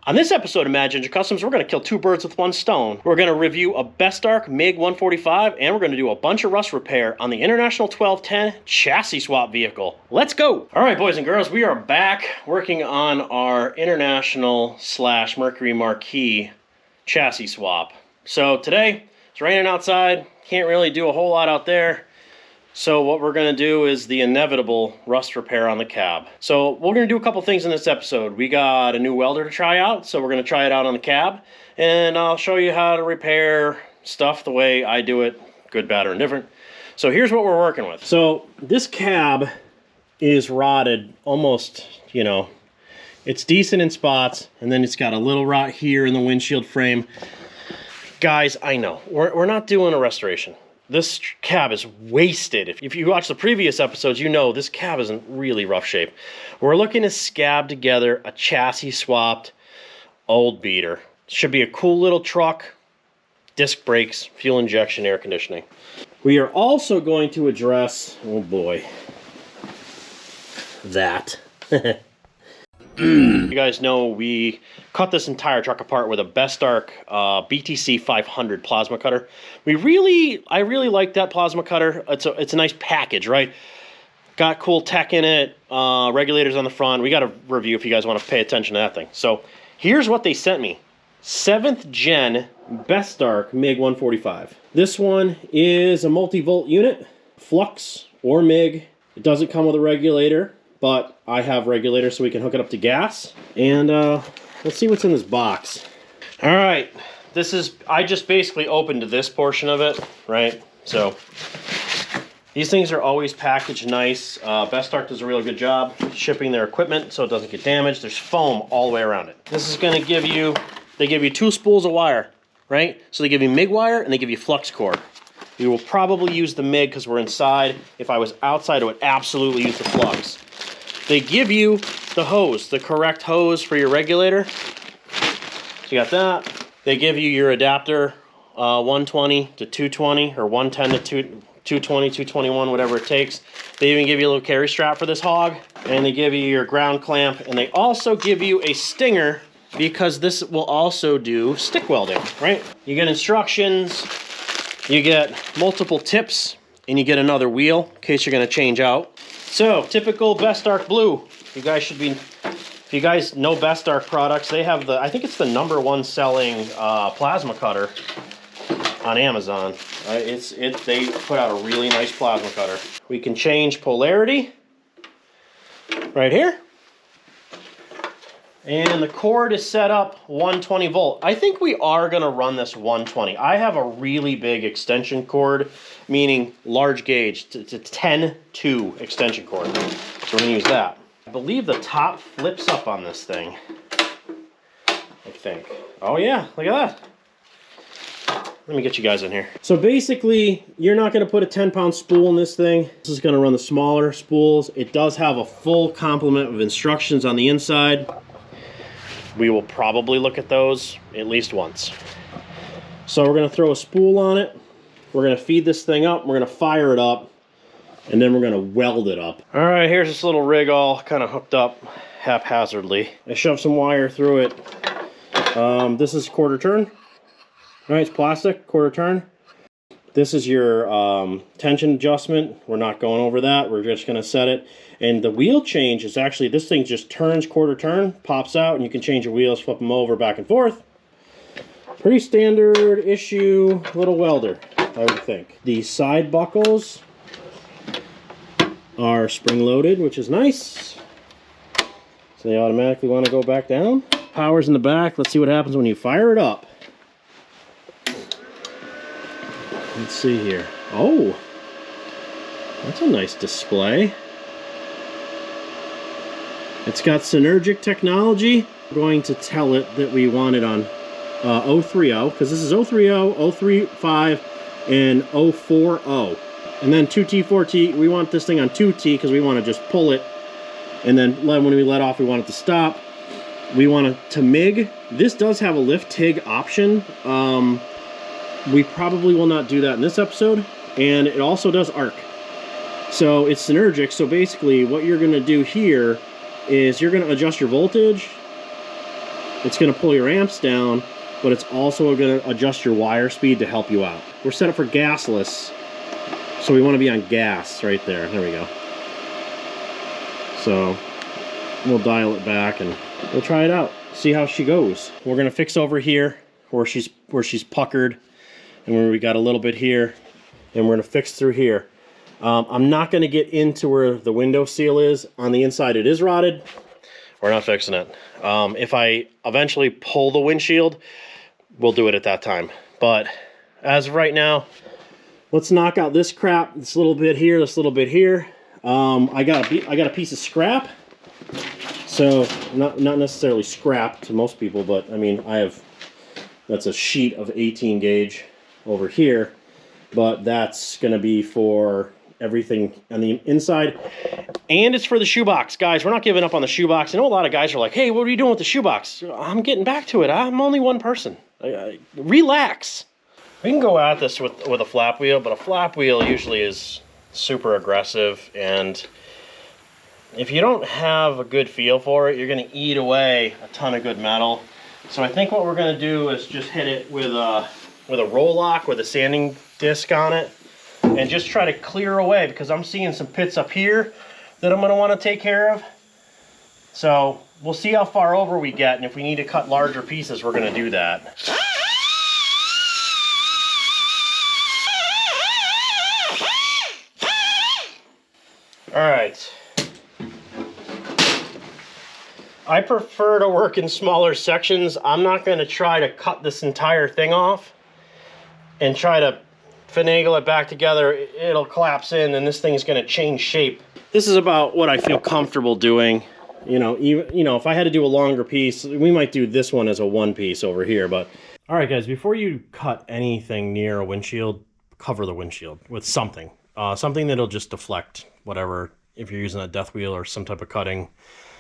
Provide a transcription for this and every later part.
On this episode of Mad Ginger Customs, we're going to kill two birds with one stone. We're going to review a BestArc MiG 145, and we're going to do a bunch of rust repair on the International 1210 chassis swap vehicle. Let's go! All right, boys and girls, we are back working on our International / Mercury Marquis chassis swap. So today, it's raining outside, can't really do a whole lot out there. So what we're going to do is the inevitable rust repair on the cab. So we're going to do a couple things in this episode. We got a new welder to try out, so we're going to try it out on the cab. And I'll show you how to repair stuff the way I do it, good, bad, or indifferent. So here's what we're working with. So this cab is rotted almost, you know, it's decent in spots, and then it's got a little rot here in the windshield frame. Guys, I know, we're not doing a restoration. This cab is wasted. If you watch the previous episodes, you know this cab is in really rough shape. We're looking to scab together a chassis swapped old beater. Should be a cool little truck, disc brakes, fuel injection, air conditioning. We are also going to address, oh boy, that. You guys know we cut this entire truck apart with a BestArc BTC 500 plasma cutter. I really like that plasma cutter. It's a nice package, right? Got cool tech in it, regulators on the front. We got a review if you guys want to pay attention to that thing. So here's what they sent me. 7th gen BestArc MiG 145. This one is a multi-volt unit, flux or MiG. It doesn't come with a regulator, but I have regulators so we can hook it up to gas. And let's see what's in this box. All right, I just basically opened this portion of it, right? So these things are always packaged nice. BestArc does a really good job shipping their equipment so it doesn't get damaged. There's foam all the way around it. This is gonna give you, they give you 2 spools of wire, right? So they give you MIG wire and they give you flux cord. We will probably use the MIG because we're inside. If I was outside, I would absolutely use the flux. They give you the hose, the correct hose for your regulator. So you got that. They give you your adapter, 120 to 220, or 110 to 220, 221, whatever it takes. They even give you a little carry strap for this hog, and they give you your ground clamp, and they also give you a stinger because this will also do stick welding, right? You get instructions, you get multiple tips, and you get another wheel in case you're gonna change out. So, typical BestArc blue. You guys should be, if you guys know BestArc products, they have I think it's the #1 selling plasma cutter on Amazon. They put out a really nice plasma cutter. We can change polarity right here. And the cord is set up 120 volt. I think we are gonna run this 120. I have a really big extension cord, meaning large gauge. It's a 10-2 extension cord. So we're gonna use that. I believe the top flips up on this thing, I think. Oh yeah, look at that. Let me get you guys in here. So basically, you're not gonna put a 10-pound spool in this thing. This is gonna run the smaller spools. It does have a full complement of instructions on the inside. We will probably look at those at least once. So we're gonna throw a spool on it. We're gonna feed this thing up. We're gonna fire it up. And then we're gonna weld it up. All right, here's this little rig all kind of hooked up haphazardly. I shoved some wire through it. This is quarter turn. All right, it's plastic, quarter turn. This is your tension adjustment. We're not going over that. We're just gonna set it. And the wheel change is actually, this thing just turns quarter turn, pops out, and you can change your wheels, flip them over, back and forth. Pretty standard issue little welder, I would think. The side buckles are spring-loaded, which is nice. So they automatically want to go back down. Power's in the back. Let's see what happens when you fire it up. Let's see here. Oh, that's a nice display. It's got synergic technology. I'm going to tell it that we want it on 030, because this is 030, 035, and 040. And then 2T, 4T, we want this thing on 2T because we want to just pull it. And then when we let off, we want it to stop. We want it to MIG. This does have a lift TIG option. We probably will not do that in this episode. And it also does arc. So it's synergic. So basically what you're going to do here is you're going to adjust your voltage It's going to pull your amps down, but it's also going to adjust your wire speed to help you out. We're set up for gasless, so we want to be on gas right there. There we go. So we'll dial it back and we'll try it out, see how she goes. We're going to fix over here where she's puckered, and where we got a little bit here, and we're going to fix through here. I'm not going to get into where the window seal is. On the inside it is rotted. We're not fixing it. If I eventually pull the windshield, we'll do it at that time. But as of right now, let's knock out this crap. This little bit here, this little bit here. I got a piece of scrap. So not necessarily scrap to most people, but I mean that's a sheet of 18 gauge over here. But that's gonna be for everything on the inside, and it's for the shoebox. Guys, we're not giving up on the shoebox. I know a lot of guys are like, hey, what are you doing with the shoebox? I'm getting back to it. I'm only one person. Relax. We can go at this with a flap wheel, but a flap wheel usually is super aggressive, and if you don't have a good feel for it, you're gonna eat away a ton of good metal. So I think what we're gonna do is just hit it with a roll lock with a sanding disc on it, and just try to clear away, because I'm seeing some pits up here that I'm going to want to take care of. So we'll see how far over we get, and if we need to cut larger pieces, we're going to do that. All right. I prefer to work in smaller sections. I'm not going to try to cut this entire thing off and try to finagle it back together. It'll collapse in, and this thing's going to change shape. This is about what I feel comfortable doing. Even if I had to do a longer piece, we might do this one as a one piece over here. But all right, guys, before you cut anything near a windshield, cover the windshield with something, something that'll just deflect whatever. If you're using a death wheel or some type of cutting,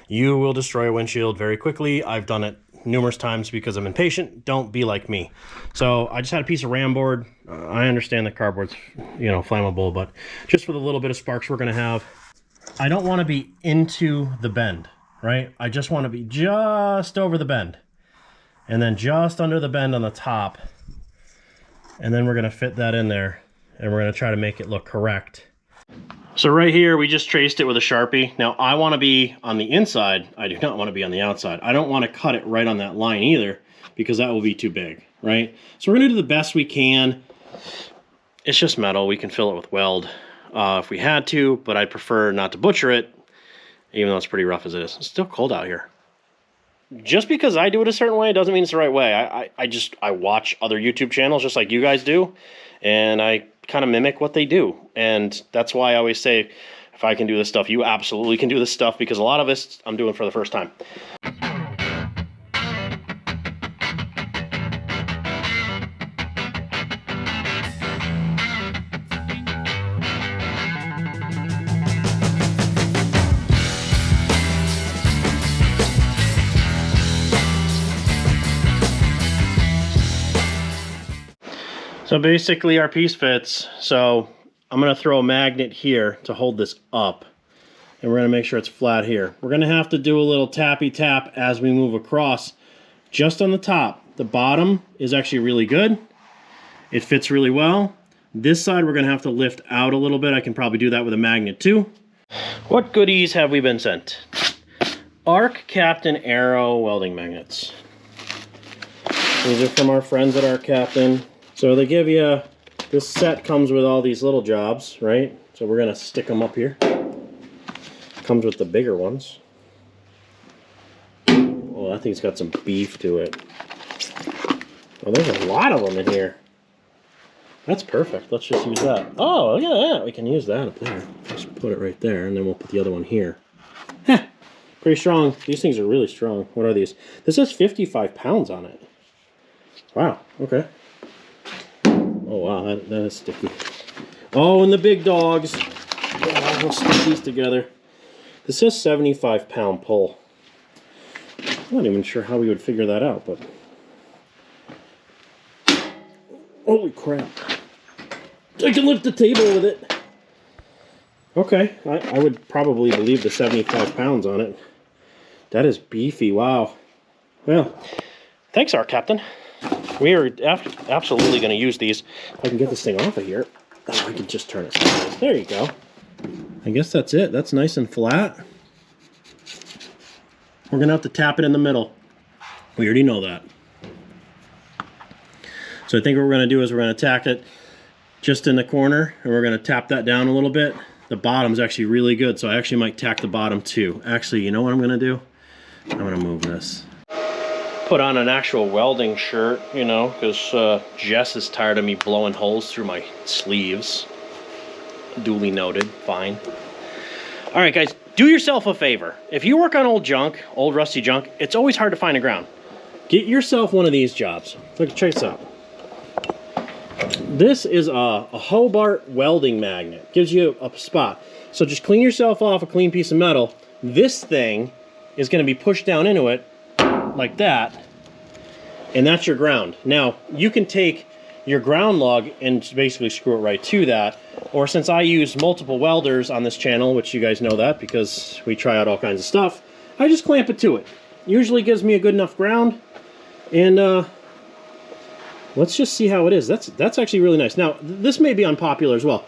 you will destroy a windshield very quickly. I've done it numerous times because I'm impatient. Don't be like me. So I just had a piece of ram board. I understand that cardboard's flammable, but just for the little bit of sparks we're gonna have, I don't want to be into the bend, right? I just want to be just over the bend, and then just under the bend on the top, and then we're gonna fit that in there, and we're gonna try to make it look correct. So right here, we just traced it with a Sharpie. Now I want to be on the inside. I do not want to be on the outside. I don't want to cut it right on that line either, because that will be too big, right? So we're going to do the best we can. It's just metal. We can fill it with weld if we had to, but I prefer not to butcher it, even though it's pretty rough as it is. It's still cold out here. Just because I do it a certain way doesn't mean it's the right way. I watch other YouTube channels just like you guys do, and I kind of mimic what they do. And that's why I always say, if I can do this stuff, you absolutely can do this stuff, because a lot of this I'm doing for the first time. So basically our piece fits. So I'm going to throw a magnet here to hold this up, and we're going to make sure it's flat here. We're going to have to do a little tappy tap as we move across, just on the top. The bottom is actually really good. It fits really well. This side we're going to have to lift out a little bit. I can probably do that with a magnet too. What goodies have we been sent? Arc Captain Arrow welding magnets. These are from our friends at Arc Captain. So they give you, this set comes with all these little jobs, right? So we're gonna stick them up here. Comes with the bigger ones. Oh, that thing's got some beef to it. Oh, there's a lot of them in here. That's perfect. Let's just use that. Oh, look at that. We can use that up there. Just put it right there, and then we'll put the other one here. Heh, pretty strong. These things are really strong. What are these? This has 55 pounds on it. Wow, okay. Oh wow, that is sticky. Oh, and the big dogs. Oh, we'll stick these together. This says 75-pound pull. I'm not even sure how we would figure that out, but... Holy crap. I can lift the table with it. Okay, I would probably believe the 75 pounds on it. That is beefy, wow. Well, thanks, our captain. We are absolutely going to use these. If I can get this thing off of here, oh, I can just turn it sideways. There you go. I guess that's it. That's nice and flat. We're going to have to tap it in the middle. We already know that. So I think what we're going to do is we're going to tack it just in the corner, and we're going to tap that down a little bit. The bottom's actually really good, so I actually might tack the bottom too. Actually, you know what I'm going to do? I'm going to move this. Put on an actual welding shirt, you know, because Jess is tired of me blowing holes through my sleeves. Duly noted. Fine. All right, guys, do yourself a favor. If you work on old junk, old rusty junk, it's always hard to find a ground. Get yourself one of these jobs. Look, check this out. This is a Hobart welding magnet. Gives you a spot. So just clean yourself off a clean piece of metal. This thing is going to be pushed down into it like that, and that's your ground. Now, you can take your ground lug and basically screw it right to that, or since I use multiple welders on this channel, which you guys know that because we try out all kinds of stuff, I just clamp it to it. Usually gives me a good enough ground, and let's just see how it is. That's actually really nice. Now, this may be unpopular as well.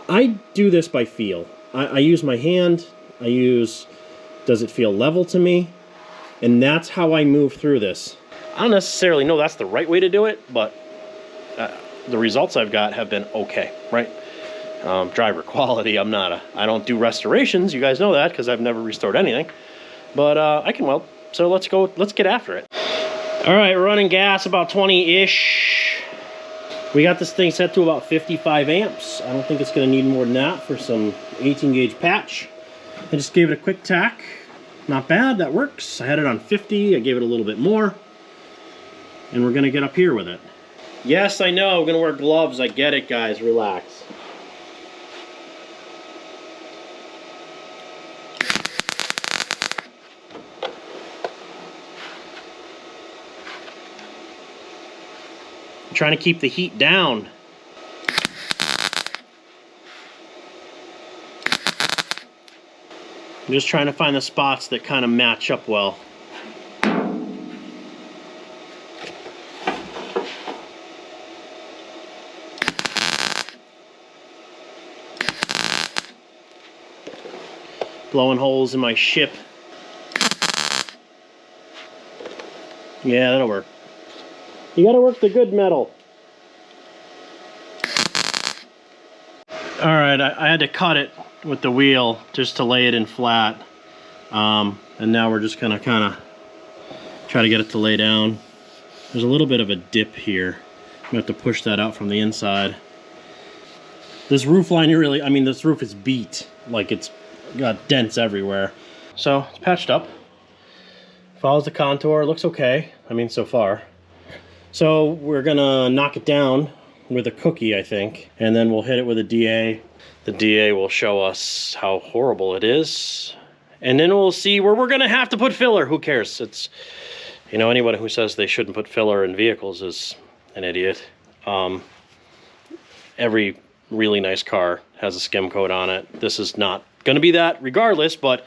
I do this by feel. I use my hand. I use, does it feel level to me? And that's how I move through this. I don't necessarily know that's the right way to do it, but the results I've got have been okay, right? Driver quality, I don't do restorations. You guys know that because I've never restored anything. But I can weld, so let's get after it. All right, we're running gas about 20-ish. We got this thing set to about 55 amps. I don't think it's gonna need more than that for some 18 gauge patch. I just gave it a quick tack. Not bad, that works. I had it on 50, I gave it a little bit more. And we're gonna get up here with it. Yes, I know, I'm gonna wear gloves. I get it, guys, relax. I'm trying to keep the heat down. I'm just trying to find the spots that kind of match up well. Blowing holes in my ship. Yeah, that'll work. You gotta work the good metal. Alright, I had to cut it with the wheel just to lay it in flat. And now we're just gonna kind of try to get it to lay down. There's a little bit of a dip here. I'm gonna have to push that out from the inside. This roof line, this roof is beat. Like, it's got dents everywhere. So, it's patched up. Follows the contour, looks okay. So far. So, we're gonna knock it down with a cookie, I think, and then we'll hit it with a DA. The DA will show us how horrible it is, and then we'll see where we're gonna have to put filler. Who cares? It's, anybody who says they shouldn't put filler in vehicles is an idiot. Every really nice car has a skim coat on it. This is not gonna be that regardless, but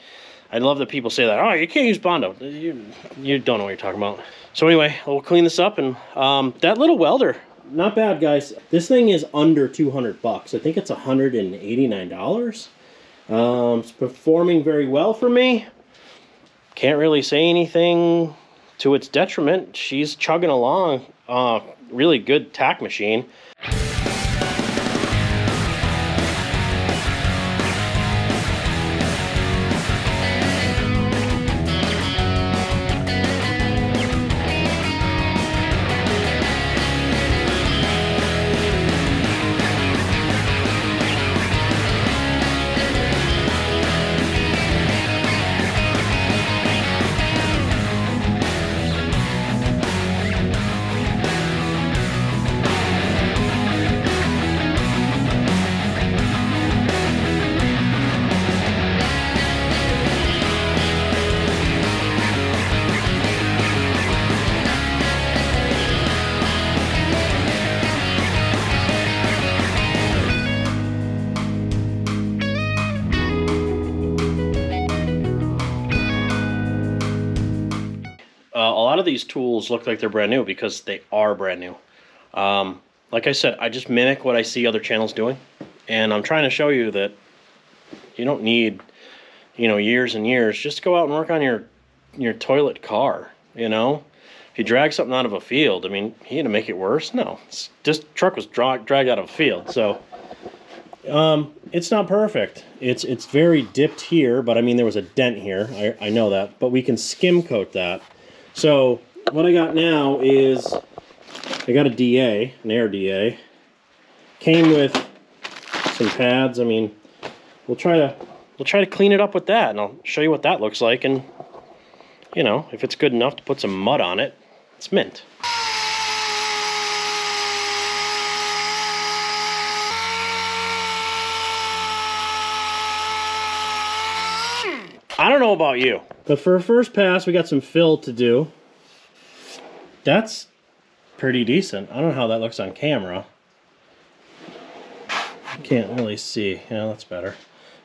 I love that people say that, oh, you can't use Bondo. You don't know what you're talking about. So anyway, we'll clean this up, and that little welder, not bad, guys. This thing is under 200 bucks. I think it's $189. It's performing very well for me. Can't really say anything to its detriment. She's chugging along. Really good tack machine. of these tools look like they're brand new because they are brand new. Like I said, I just mimic what I see other channels doing, and I'm trying to show you that you don't need, you know, years and years. Just go out and work on your toilet car, you know? If you drag something out of a field, I mean, you gonna make it worse? No. This truck was dragged out of a field, so it's not perfect. It's very dipped here, but I mean, there was a dent here. I know that, but we can skim coat that. So what I got now is I got a DA, an air DA. Came with some pads. I mean, we'll try to clean it up with that, and I'll show you what that looks like. And you know, if it's good enough to put some mud on it, it's mint. I don't know about you, but for a first pass, we got some fill to do. That's pretty decent. I don't know how that looks on camera. I can't really see. Yeah, that's better.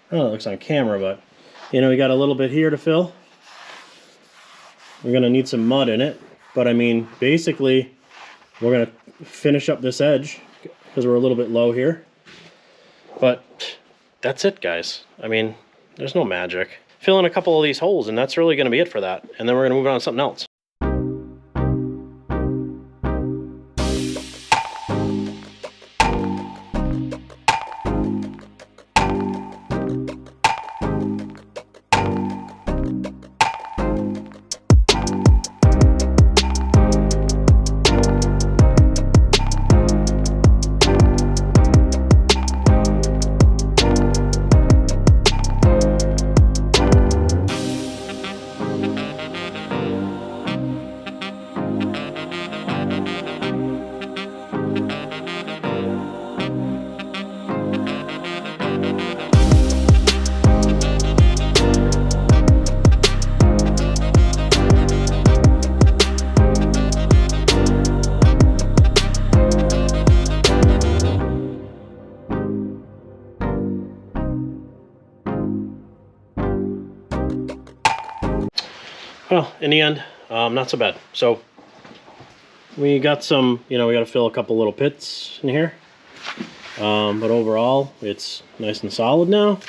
I don't know how it looks on camera, but you know, we got a little bit here to fill. We're gonna need some mud in it, but I mean, basically, we're gonna finish up this edge because we're a little bit low here. But that's it, guys. I mean, there's no magic. Fill in a couple of these holes, and that's really gonna be it for that. And then we're gonna move on to something else. Well, in the end, not so bad. So we got some, you know, we got to fill a couple little pits in here. But overall, it's nice and solid now.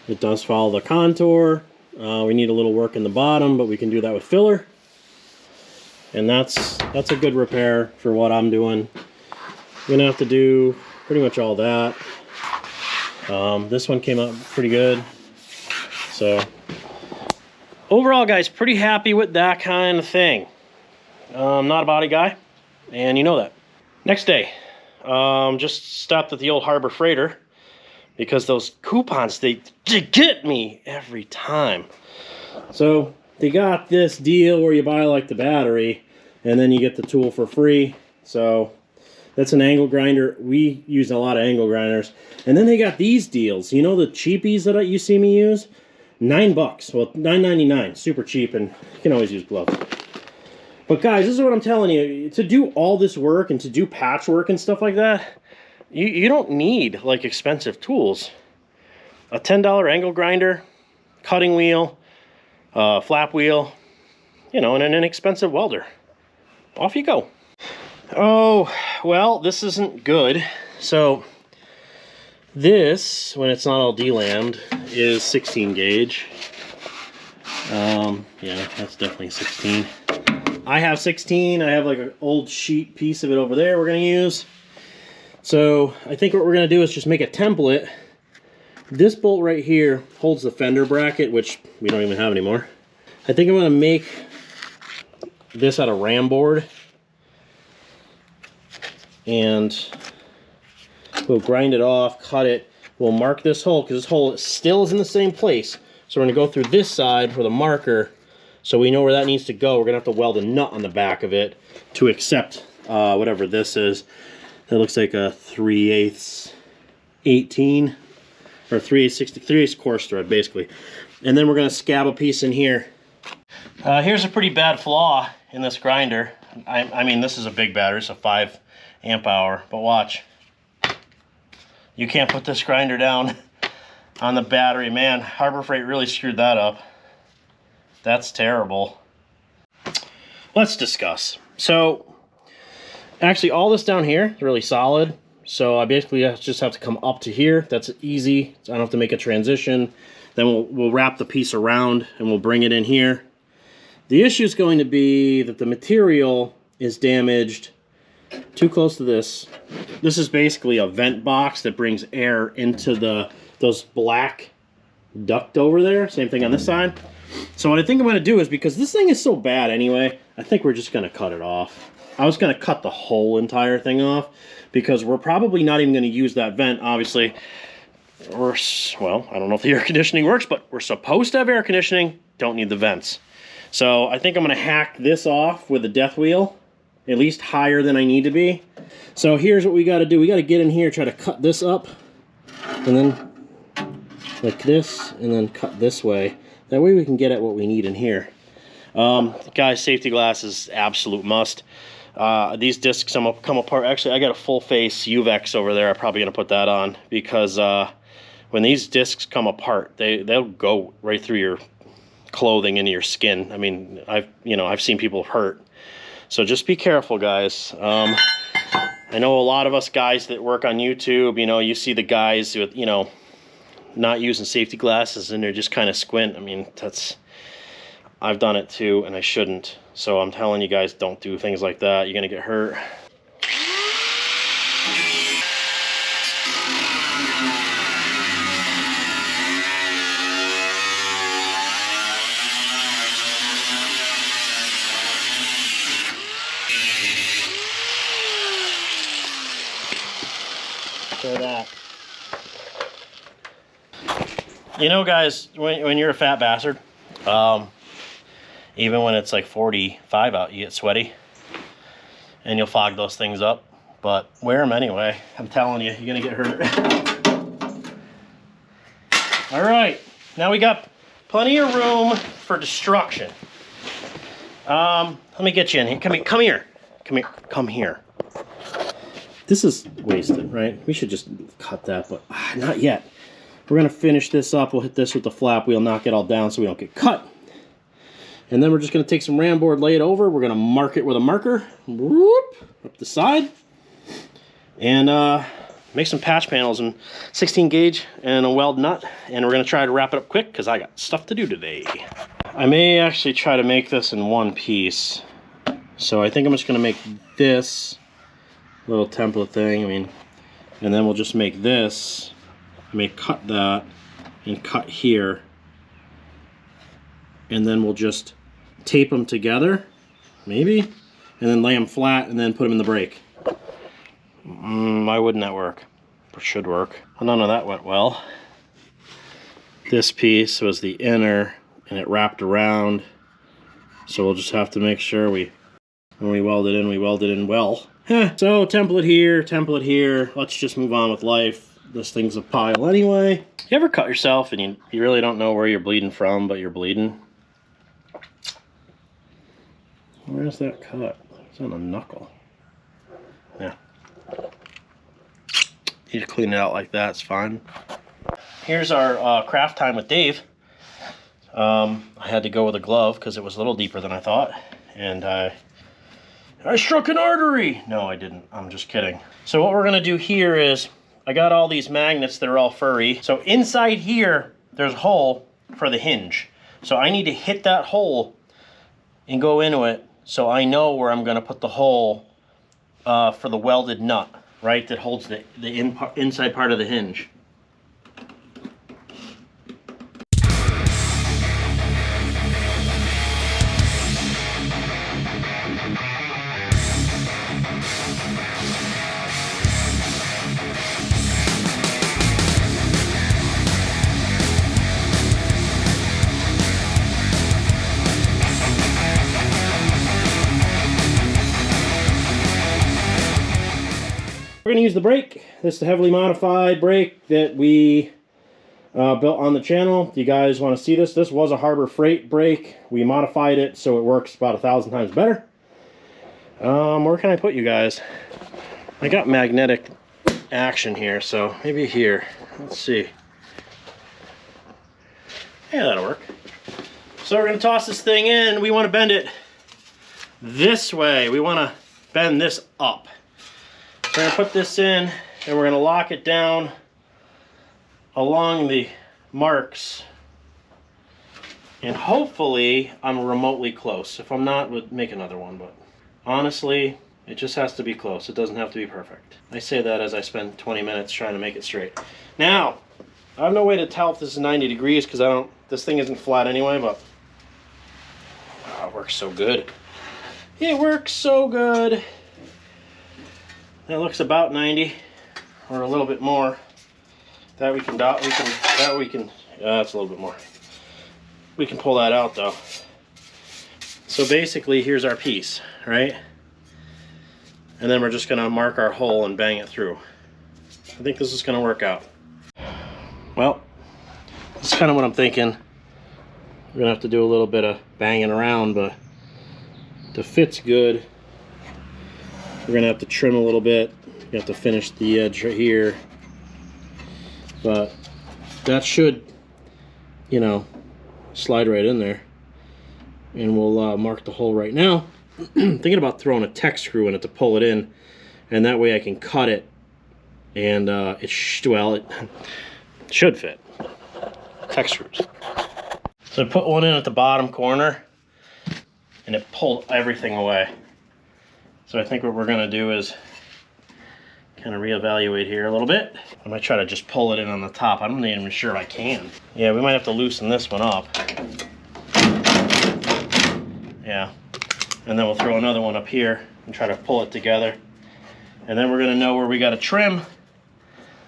It does follow the contour. We need a little work in the bottom, but we can do that with filler. And that's a good repair for what I'm doing. I'm gonna have to do pretty much all that. This one came out pretty good. So overall, guys, pretty happy with that kind of thing. I'm not a body guy, and you know that. Next day, just stopped at the old Harbor Freighter because those coupons, they get me every time. So they got this deal where you buy like the battery and then you get the tool for free. So that's an angle grinder. We use a lot of angle grinders. And then they got these deals. You know the cheapies that you see me use? $9, well, $9.99, super cheap, and you can always use gloves. But guys, this is what I'm telling you, to do all this work and to do patchwork and stuff like that, you don't need like expensive tools. A $10 angle grinder, cutting wheel, flap wheel, you know, and an inexpensive welder. Off you go. Oh, well, this isn't good. So this, when it's not all delammed, is 16 gauge. Yeah, that's definitely 16. I have 16. I have like an old sheet piece of it over there we're going to use. So I think what we're going to do is just make a template. This bolt right here holds the fender bracket, which we don't even have anymore. I think I'm going to make this out of ram board. And we'll grind it off, cut it. We'll mark this hole because this hole still is in the same place. So we're going to go through this side with a marker so we know where that needs to go. We're going to have to weld a nut on the back of it to accept whatever this is. That looks like a 3/8 18 or 3/8 60, 3/8 coarse thread basically. And then we're going to scab a piece in here. Here's a pretty bad flaw in this grinder. I mean, this is a big battery, it's a 5 amp hour, but watch. You can't put this grinder down on the battery. Man, Harbor Freight really screwed that up. That's terrible. let's discuss. So actually all this down here is really solid. So I basically just have to come up to here. That's easy. So I don't have to make a transition. Then we'll wrap the piece around and we'll bring it in here. The issue is going to be that the material is damaged too close to this. This is basically a vent box that brings air into those black duct over there. Same thing on this side. So what I think I'm going to do is, because this thing is so bad anyway, I think we're just going to cut it off. I was going to cut the whole entire thing off because we're probably not even going to use that vent, obviously. Well, I don't know if the air conditioning works, but we're supposed to have air conditioning. Don't need the vents. So I think I'm going to hack this off with a death wheel, at least higher than I need to be. So here's what we got to do. We got to get in here, try to cut this up, and then like this, and then cut this way. That way we can get at what we need in here. Guys, safety glass is absolute must. These discs come apart. Actually, I got a full face UVEX over there. I'm probably going to put that on because when these discs come apart, they'll go right through your clothing into your skin. I mean, I've seen people hurt. So just be careful, guys. I know a lot of us guys that work on YouTube, you see the guys with, not using safety glasses and they're just kind of squint. I mean, I've done it too, and I shouldn't. So I'm telling you guys, don't do things like that. You're gonna get hurt. For that. Guys, when you're a fat bastard, even when it's like 45 out, you get sweaty and you'll fog those things up, but wear them anyway. I'm telling you, you're gonna get hurt. All right, now we got plenty of room for destruction. Let me get you in here. Come here. This is wasted, right? We should just cut that, but not yet. We're gonna finish this up. We'll hit this with the flap wheel, knock it all down so we don't get cut. And then we're just gonna take some ram board, lay it over. We're gonna mark it with a marker, whoop, up the side, and make some patch panels and 16 gauge and a weld nut. And we're gonna try to wrap it up quick because I got stuff to do today. I may actually try to make this in one piece. So I think I'm just gonna make this little template thing, and then we'll just make this. I may cut that and cut here, and then we'll just tape them together, maybe, and then lay them flat and then put them in the brake. Why wouldn't that work? It should work. None of that went well. This piece was the inner, and it wrapped around, so we'll just have to make sure when we weld it in well. So template here, let's just move on with life. This thing's a pile anyway. You ever cut yourself and you really don't know where you're bleeding from, but you're bleeding? Where's that cut? It's on the knuckle. Yeah. You just clean it out like that, it's fine. Here's our craft time with Dave. I had to go with a glove because it was a little deeper than I thought. And I struck an artery! No, I didn't. I'm just kidding. So what we're gonna do here is, I got all these magnets that are all furry. So inside here, there's a hole for the hinge. So I need to hit that hole and go into it so I know where I'm gonna put the hole for the welded nut, right? That holds the inside part of the hinge. We're going to use the brake. This is a heavily modified brake that we built on the channel. Do you guys want to see this? This was a Harbor Freight brake. We modified it so it works about 1,000 times better. Where can I put you guys? I got magnetic action here, so maybe here. Let's see. Yeah, that'll work. So we're going to toss this thing in. We want to bend it this way. We want to bend this up. So we're going to put this in and we're going to lock it down along the marks. And hopefully I'm remotely close. If I'm not, we'll make another one. But honestly, it just has to be close. It doesn't have to be perfect. I say that as I spend 20 minutes trying to make it straight. Now, I have no way to tell if this is 90 degrees because this thing isn't flat anyway, but oh, it works so good. It works so good. That looks about 90 or a little bit more. That we can that's a little bit more. We can pull that out though. So basically here's our piece, right? And then we're just gonna mark our hole and bang it through. I think this is gonna work out. Well, that's kind of what I'm thinking. We're gonna have to do a little bit of banging around, but the fit's good. We're gonna have to trim a little bit. You have to finish the edge right here. But that should, you know, slide right in there. And we'll mark the hole right now. Thinking about throwing a tech screw in it to pull it in, and that way I can cut it, and it should fit. Tech screws. So I put one in at the bottom corner, and it pulled everything away. So I think what we're gonna do is kind of reevaluate here a little bit. I might try to just pull it in on the top. I'm not even sure if I can. Yeah, we might have to loosen this one up. Yeah, and then we'll throw another one up here and try to pull it together. And then we're gonna know where we gotta trim,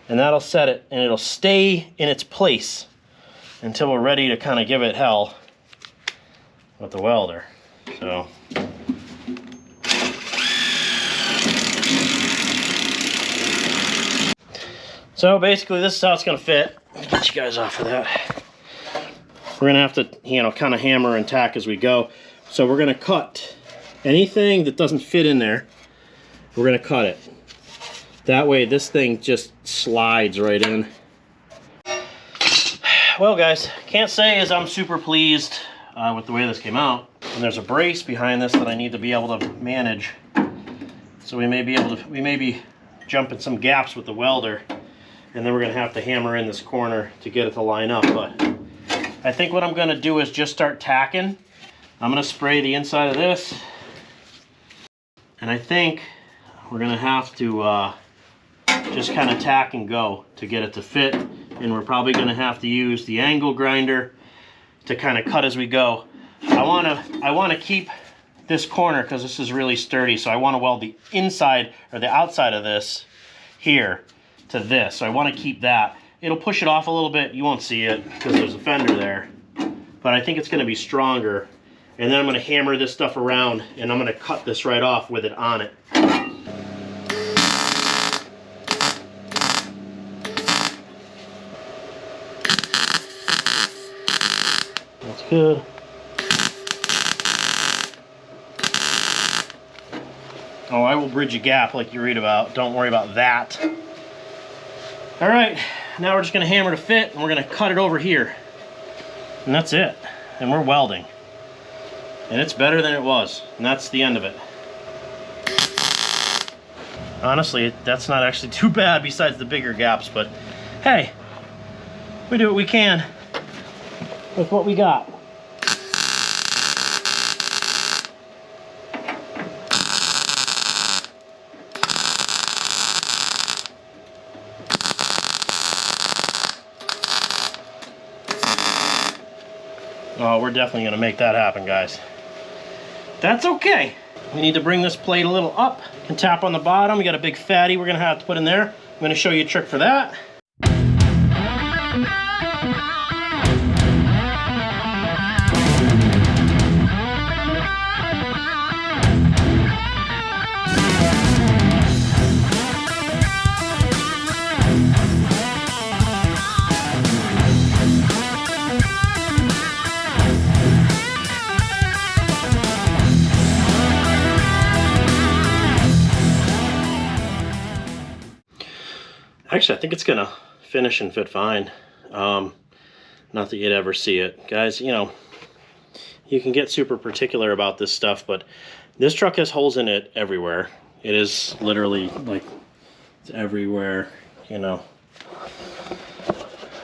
and that'll set it, and it'll stay in its place until we're ready to kind of give it hell with the welder. So basically this is how it's gonna fit. Let me get you guys off of that. We're gonna have to, you know, kind of hammer and tack as we go. So we're gonna cut anything that doesn't fit in there. We're gonna cut it. That way this thing just slides right in. Well guys, can't say as I'm super pleased with the way this came out. And there's a brace behind this that I need to be able to manage. So we may be jumping some gaps with the welder, and then we're gonna have to hammer in this corner to get it to line up. But I think what I'm gonna do is just start tacking. I'm gonna spray the inside of this, and I think we're gonna have to just kind of tack and go to get it to fit. And we're probably gonna have to use the angle grinder to kind of cut as we go. I wanna keep this corner because this is really sturdy, so I wanna weld the inside or the outside of this here to this. So I wanna keep that. It'll push it off a little bit. You won't see it because there's a fender there, but I think it's gonna be stronger. And then I'm gonna hammer this stuff around, and I'm gonna cut this right off with it on it. That's good. Oh, I will bridge a gap like you read about. Don't worry about that. All right, now we're just gonna hammer to fit, and we're gonna cut it over here. And that's it. And we're welding. And it's better than it was. And that's the end of it. Honestly, that's not actually too bad besides the bigger gaps, but hey, we do what we can with what we got. Oh, we're definitely gonna make that happen, guys. That's okay. We need to bring this plate a little up and tap on the bottom. We got a big fatty we're gonna have to put in there. I'm gonna show you a trick for that. Actually, I think it's gonna finish and fit fine. Not that you'd ever see it. Guys, you know, you can get super particular about this stuff, but This truck has holes in it everywhere. It is literally like, it's everywhere, you know.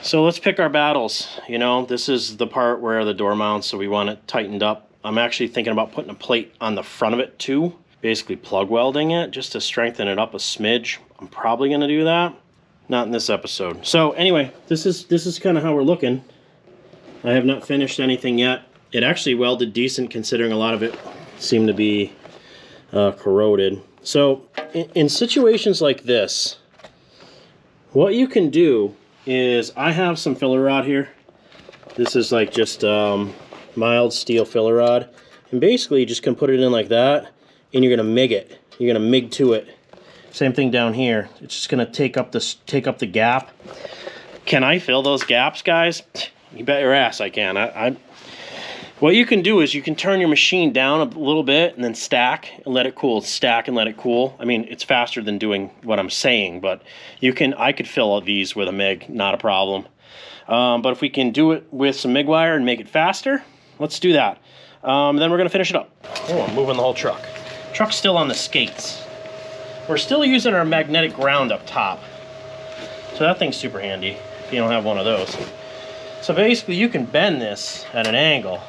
So let's pick our battles. You know, this is the part where the door mounts, so we want it tightened up. I'm actually thinking about putting a plate on the front of it too, basically plug welding it just to strengthen it up a smidge. I'm probably gonna do that. Not in this episode. So anyway, this is kind of how we're looking. I have not finished anything yet. It actually welded decent considering a lot of it seemed to be corroded. So in situations like this, what you can do is, I have some filler rod here. This is like just mild steel filler rod, and basically you just can put it in like that, and you're gonna MIG it. You're gonna MIG to it. Same thing down here. It's just gonna take up the gap. Can I fill those gaps, guys? You bet your ass I can. What you can do is you can turn your machine down a little bit and then stack and let it cool. Stack and let it cool. I mean, it's faster than doing what I'm saying, but I could fill all these with a MIG, not a problem. But if we can do it with some MIG wire and make it faster, let's do that. Then we're gonna finish it up. Oh, I'm moving the whole truck. Truck's still on the skates. We're still using our magnetic ground up top. So that thing's super handy if you don't have one of those. So basically you can bend this at an angle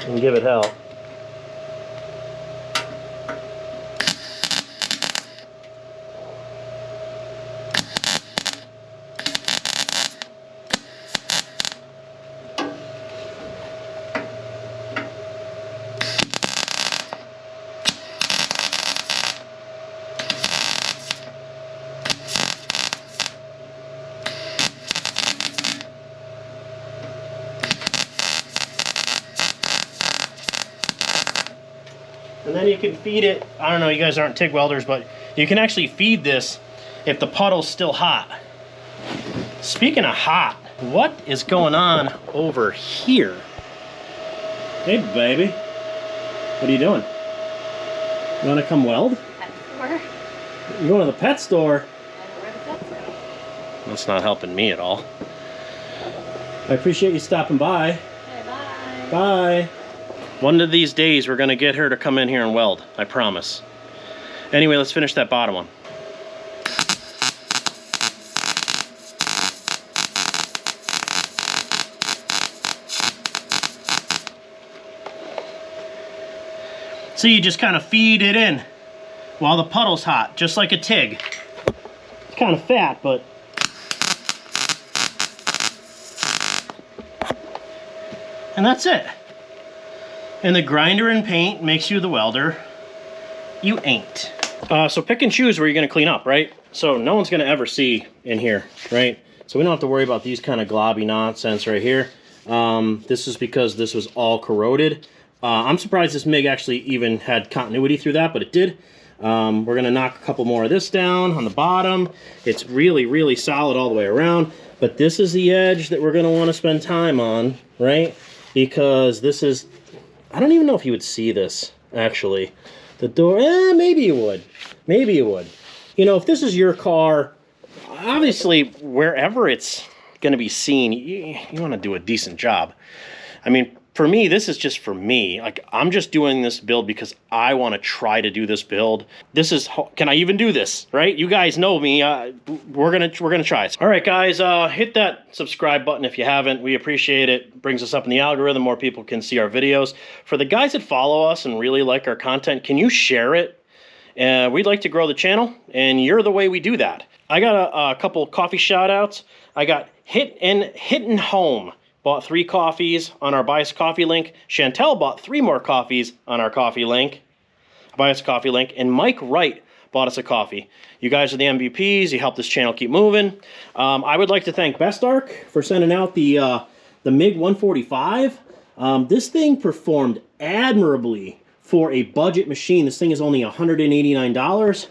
and give it hell. And then you can feed it, I don't know, you guys aren't TIG welders, but you can actually feed this if the puddle's still hot. Speaking of hot, what is going on over here? Hey, baby. What are you doing? You want to come weld? Pet store. You're going to the pet store? Where the pets go. That's not helping me at all. I appreciate you stopping by. Okay, bye. Bye. One of these days, we're gonna get her to come in here and weld, I promise. Anyway, let's finish that bottom one. So you just kind of feed it in while the puddle's hot, just like a TIG. It's kind of fat, but and that's it. And the grinder and paint makes you the welder. You ain't. So pick and choose where you're gonna clean up, right? So no one's gonna ever see in here, right? So we don't have to worry about these kind of globby nonsense right here. This is because this was all corroded. I'm surprised this MIG actually even had continuity through that, but it did. We're gonna knock a couple more of this down on the bottom. It's really, really solid all the way around. But this is the edge that we're gonna wanna spend time on, right? Because this is, I don't even know if you would see this, actually. The door, maybe you would. Maybe you would. You know, if this is your car, obviously, wherever it's going to be seen, you want to do a decent job. I mean, for me, this is just for me. Like, I'm just doing this build because I want to try to do this build. This is, can I even do this, right? You guys know me. We're gonna try it. All right, guys, hit that subscribe button if you haven't. We appreciate it. It brings us up in the algorithm. More people can see our videos. For the guys that follow us and really like our content, can you share it? We'd like to grow the channel, and you're the way we do that. I got a couple coffee shout-outs. I got Hittin' Home. Bought 3 coffees on our Buy Us a Coffee link. Chantel bought 3 more coffees on our coffee link, Buy Us a Coffee link. And Mike Wright bought us a coffee. You guys are the MVPs. You help this channel keep moving. I would like to thank BestArc for sending out the MiG 145. This thing performed admirably for a budget machine. This thing is only $189.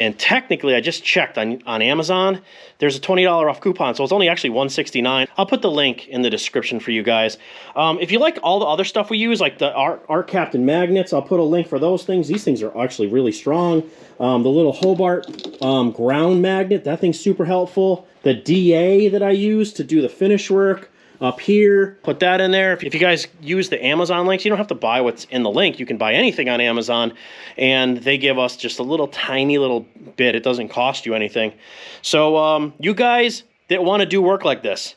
And technically, I just checked on Amazon. There's a $20 off coupon, so it's only actually $169. I'll put the link in the description for you guys. If you like all the other stuff we use, like the Arc Captain magnets, I'll put a link for those things. These things are actually really strong. The little Hobart ground magnet, that thing's super helpful. The DA that I use to do the finish work, up here. Put that in there. If you guys use the Amazon links, you don't have to buy what's in the link. You can buy anything on Amazon, and they give us just a little tiny little bit. It doesn't cost you anything. So you guys that want to do work like this,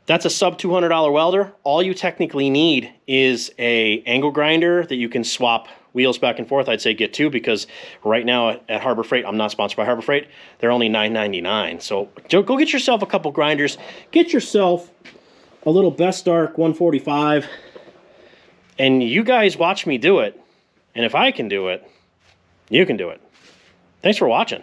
that's a sub $200 welder. All you technically need is a angle grinder that you can swap wheels back and forth. I'd say get two, because right now at Harbor Freight, I'm not sponsored by Harbor Freight, they're only $9.99. So go get yourself a couple grinders. Get yourself a little BestArc 145, and you guys watch me do it. And if I can do it, you can do it. Thanks for watching.